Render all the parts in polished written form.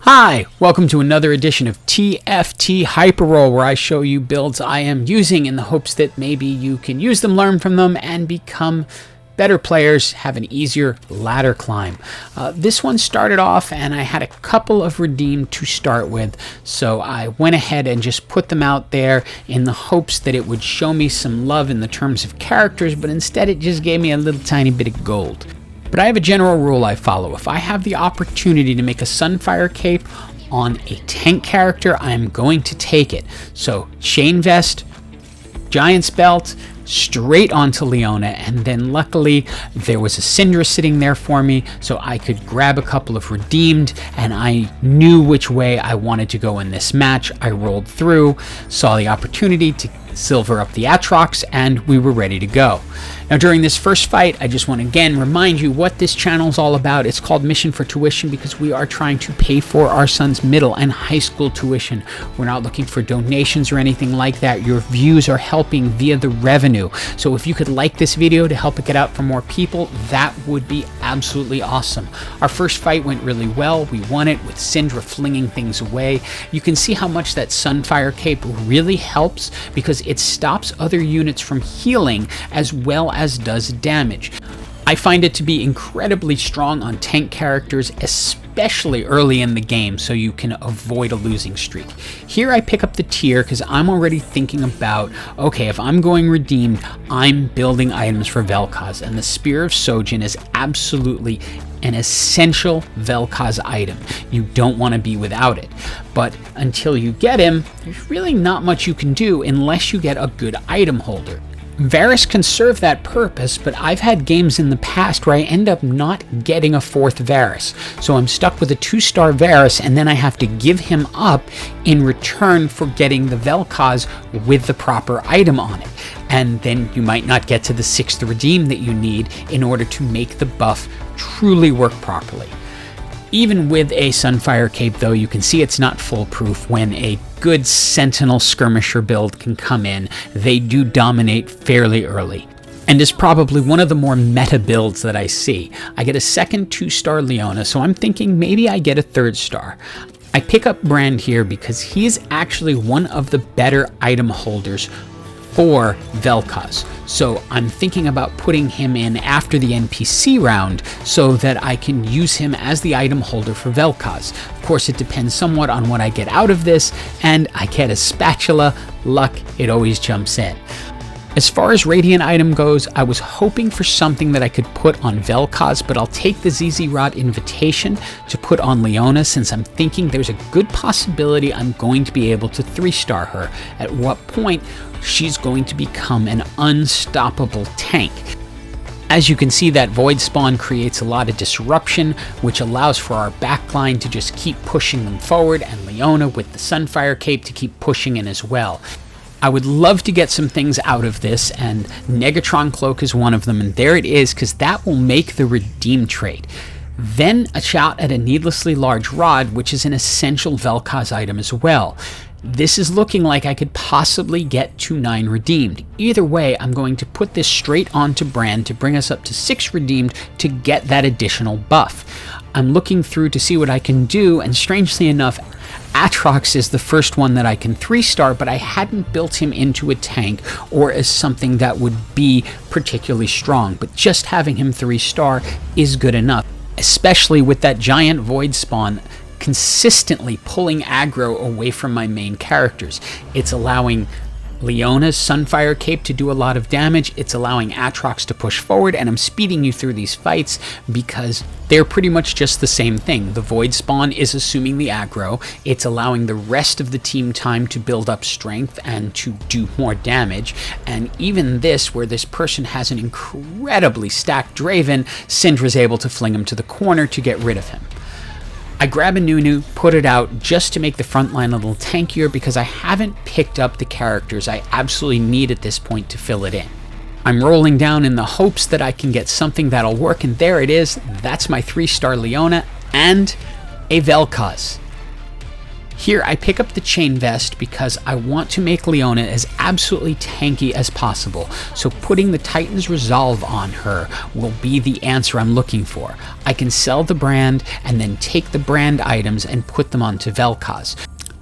Hi, welcome to another edition of TFT Hyperroll, where I show you builds I am using in the hopes that maybe you can use them, learn from them, and become better players, have an easier ladder climb. This one started off and I had a couple of redeemed to start with, so I went ahead and just put them out there in the hopes that it would show me some love in the terms of characters, but instead it just gave me a little tiny bit of gold. But I have a general rule I follow. If I have the opportunity to make a Sunfire Cape on a tank character, I am going to take it. So Chain Vest, Giant's Belt, straight onto Leona, and then luckily there was a Syndra sitting there for me, so I could grab a couple of redeemed, and I knew which way I wanted to go in this match. I rolled through, saw the opportunity to silver up the Aatrox, and we were ready to go. Now during this first fight, I just want to again remind you what this channel is all about. It's called Mission4Tution because we are trying to pay for our son's middle and high school tuition. We're not looking for donations or anything like that. Your views are helping via the revenue. So if you could like this video to help it get out for more people, that would be absolutely awesome. Our first fight went really well. We won it with Syndra flinging things away. You can see how much that Sunfire Cape really helps because it stops other units from healing as well as does damage. I find it to be incredibly strong on tank characters, especially early in the game, so you can avoid a losing streak. Here I pick up the tier because I'm already thinking about, okay, if I'm going redeemed, I'm building items for vel'koz, and the Spear of Sojin is absolutely an essential vel'koz item. You don't want to be without it. But until you get him, there's really not much you can do unless you get a good item holder. Varus can serve that purpose, but I've had games in the past where I end up not getting a fourth Varus. So I'm stuck with a 2-star Varus, and then I have to give him up in return for getting the vel'koz with the proper item on it. And then you might not get to the 6th redeem that you need in order to make the buff truly work properly. Even with a Sunfire Cape though, you can see it's not foolproof. When a good Sentinel Skirmisher build can come in, they do dominate fairly early. And is probably one of the more meta builds that I see. I get a second 2-star Leona, so I'm thinking maybe I get a 3rd star. I pick up Brand here because he is actually one of the better item holders for vel'koz. So I'm thinking about putting him in after the NPC round so that I can use him as the item holder for vel'koz. Of course, it depends somewhat on what I get out of this, and I get a spatula. Luck, it always jumps in. As far as Radiant item goes, I was hoping for something that I could put on vel'koz, but I'll take the ZZ Rod Invitation to put on Leona since I'm thinking there's a good possibility I'm going to be able to 3-star her, at what point she's going to become an unstoppable tank. As you can see, that Void Spawn creates a lot of disruption, which allows for our backline to just keep pushing them forward, and Leona with the Sunfire Cape to keep pushing in as well. I would love to get some things out of this, and Negatron Cloak is one of them, and there it is, because that will make the redeem trade. Then a shot at a Needlessly Large Rod, which is an essential vel'koz item as well. This is looking like I could possibly get to 9 redeemed. Either way, I'm going to put this straight onto Brand to bring us up to 6 redeemed to get that additional buff. I'm looking through to see what I can do, and strangely enough, Aatrox is the first one that I can 3-star, but I hadn't built him into a tank or as something that would be particularly strong. But just having him 3-star is good enough, especially with that giant Void Spawn consistently pulling aggro away from my main characters. It's allowing Leona's Sunfire Cape to do a lot of damage, it's allowing Aatrox to push forward, and I'm speeding you through these fights because they're pretty much just the same thing. The Void Spawn is assuming the aggro, it's allowing the rest of the team time to build up strength and to do more damage, and even this, where this person has an incredibly stacked Draven, Syndra's able to fling him to the corner to get rid of him. I grab a Nunu, put it out just to make the front line a little tankier because I haven't picked up the characters I absolutely need at this point to fill it in. I'm rolling down in the hopes that I can get something that'll work, and there it is. That's my 3-star Leona and a vel'koz. Here I pick up the chain vest because I want to make Leona as absolutely tanky as possible, so putting the Titan's Resolve on her will be the answer I'm looking for. I can sell the brand and then take the brand items and put them onto vel'koz.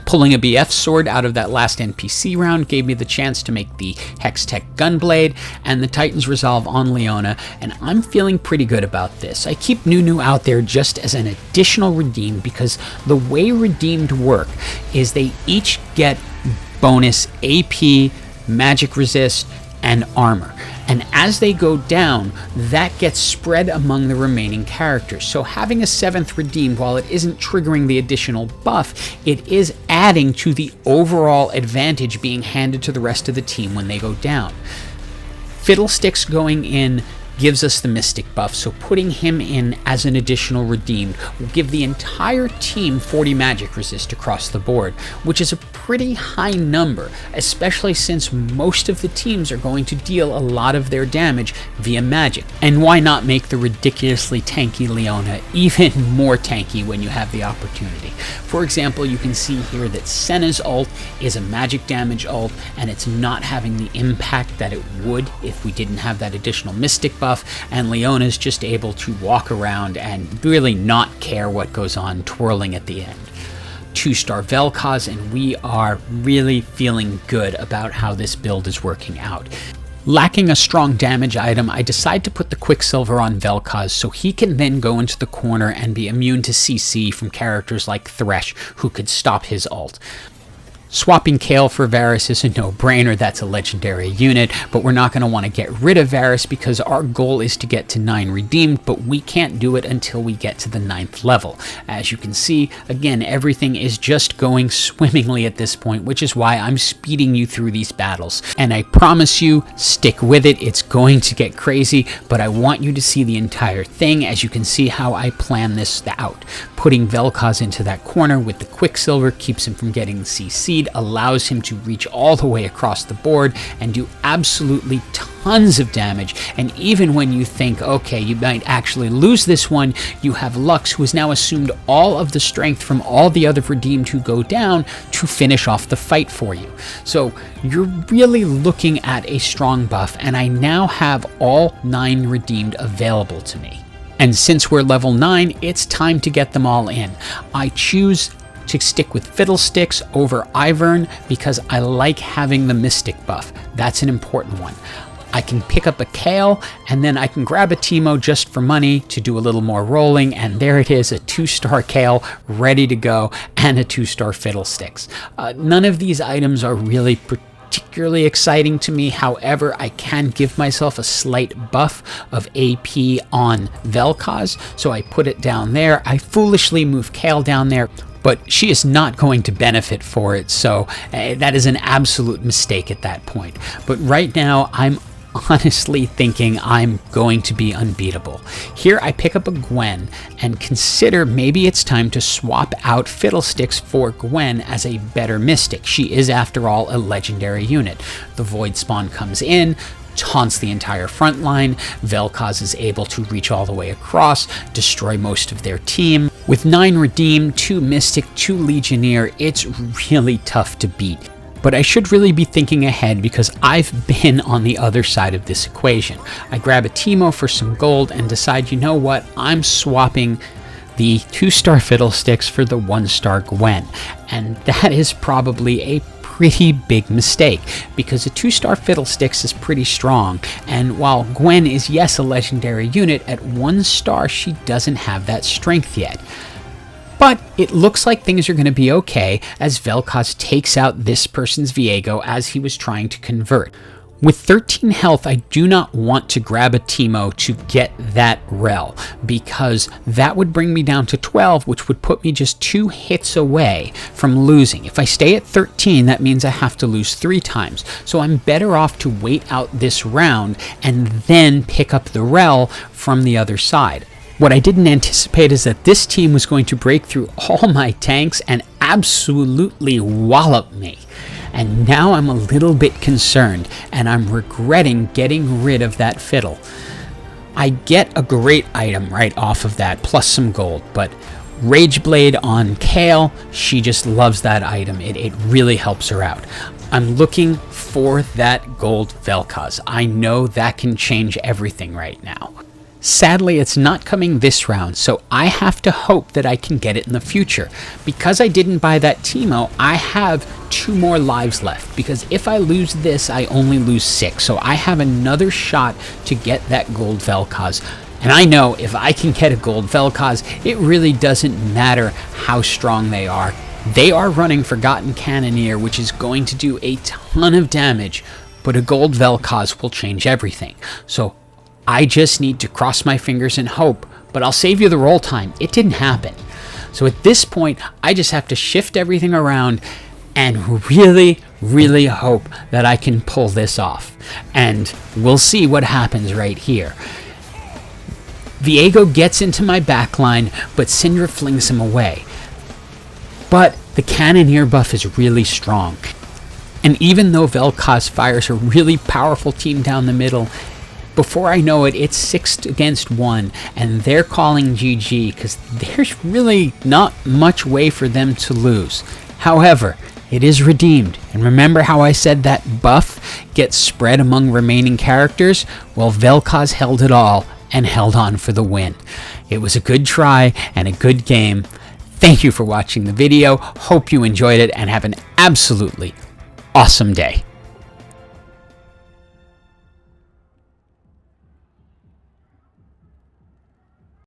Pulling a BF sword out of that last NPC round gave me the chance to make the Hextech Gunblade and the Titan's Resolve on Leona, and I'm feeling pretty good about this. I keep Nunu out there just as an additional redeem because the way redeemed work is they each get bonus AP, magic resist, and armor. And as they go down, that gets spread among the remaining characters. So having a 7th redeemed, while it isn't triggering the additional buff, it is adding to the overall advantage being handed to the rest of the team when they go down. Fiddlesticks going in gives us the Mystic buff, so putting him in as an additional redeemed will give the entire team 40 magic resist across the board, which is a pretty high number, especially since most of the teams are going to deal a lot of their damage via magic. And why not make the ridiculously tanky Leona even more tanky when you have the opportunity? For example, you can see here that Senna's ult is a magic damage ult, and it's not having the impact that it would if we didn't have that additional Mystic buff, and Leona's just able to walk around and really not care what goes on, twirling at the end. 2-star vel'koz, and we are really feeling good about how this build is working out. Lacking a strong damage item, I decide to put the Quicksilver on vel'koz so he can then go into the corner and be immune to CC from characters like Thresh, who could stop his ult. Swapping Kayle for Varus is a no-brainer. That's a legendary unit, but we're not going to want to get rid of Varus because our goal is to get to 9 redeemed, but we can't do it until we get to the 9th level. As you can see, again, everything is just going swimmingly at this point, which is why I'm speeding you through these battles. And I promise you, stick with it. It's going to get crazy, but I want you to see the entire thing. As you can see how I plan this out. Putting vel'koz into that corner with the Quicksilver keeps him from getting CC'd, allows him to reach all the way across the board and do absolutely tons of damage. And even when you think, okay, you might actually lose this one, you have Lux, who has now assumed all of the strength from all the other redeemed who go down to finish off the fight for you. So you're really looking at a strong buff, and I now have all 9 redeemed available to me. And since we're level 9, it's time to get them all in. I choose to stick with Fiddlesticks over Ivern because I like having the Mystic buff. That's an important one. I can pick up a Kayle, and then I can grab a Teemo just for money to do a little more rolling, and there it is, a 2-star Kayle ready to go, and a 2-star Fiddlesticks. None of these items are really particularly exciting to me. However, I can give myself a slight buff of AP on vel'koz, so I put it down there. I foolishly move Kayle down there, but she is not going to benefit for it, so that is an absolute mistake at that point. But right now, I'm honestly thinking I'm going to be unbeatable. Here I pick up a Gwen and consider maybe it's time to swap out Fiddlesticks for Gwen as a better Mystic. She is, after all, a legendary unit. The Void Spawn comes in, taunts the entire front line. vel'koz is able to reach all the way across, destroy most of their team. With 9 redeemed, 2 Mystic, 2 Legionnaire, it's really tough to beat. But I should really be thinking ahead because I've been on the other side of this equation. I grab a Teemo for some gold and decide, you know what, I'm swapping the 2-star Fiddlesticks for the 1-star Gwen. And that is probably a pretty big mistake because a 2-star Fiddlesticks is pretty strong, and while Gwen is, yes, a legendary unit, at 1 star she doesn't have that strength yet. But it looks like things are going to be okay as vel'koz takes out this person's Viego as he was trying to convert. With 13 health, I do not want to grab a Teemo to get that rel, because that would bring me down to 12, which would put me just 2 hits away from losing. If I stay at 13, that means I have to lose 3 times. So I'm better off to wait out this round and then pick up the rel from the other side. What I didn't anticipate is that this team was going to break through all my tanks and absolutely wallop me. And now I'm a little bit concerned, and I'm regretting getting rid of that Fiddle. I get a great item right off of that, plus some gold, but Rage Blade on Kale, she just loves that item. It really helps her out. I'm looking for that gold vel'koz. I know that can change everything right now. Sadly, it's not coming this round, so I have to hope that I can get it in the future. Because I didn't buy that Teemo, I have 2 more lives left, because if I lose this, I only lose 6, so I have another shot to get that gold vel'koz. And I know if I can get a gold vel'koz, it really doesn't matter how strong they are. They are running Forgotten Cannoneer, which is going to do a ton of damage, but a gold vel'koz will change everything. So I just need to cross my fingers and hope, but I'll save you the roll time. It didn't happen. So at this point, I just have to shift everything around and really, really hope that I can pull this off. And we'll see what happens right here. Viego gets into my backline, but Syndra flings him away. But the Cannoneer buff is really strong. And even though vel'koz fires a really powerful team down the middle, before I know it, it's 6 against 1, and they're calling GG because there's really not much way for them to lose. However, it is redeemed, and remember how I said that buff gets spread among remaining characters? Well, vel'koz held it all and held on for the win. It was a good try and a good game. Thank you for watching the video. Hope you enjoyed it and have an absolutely awesome day.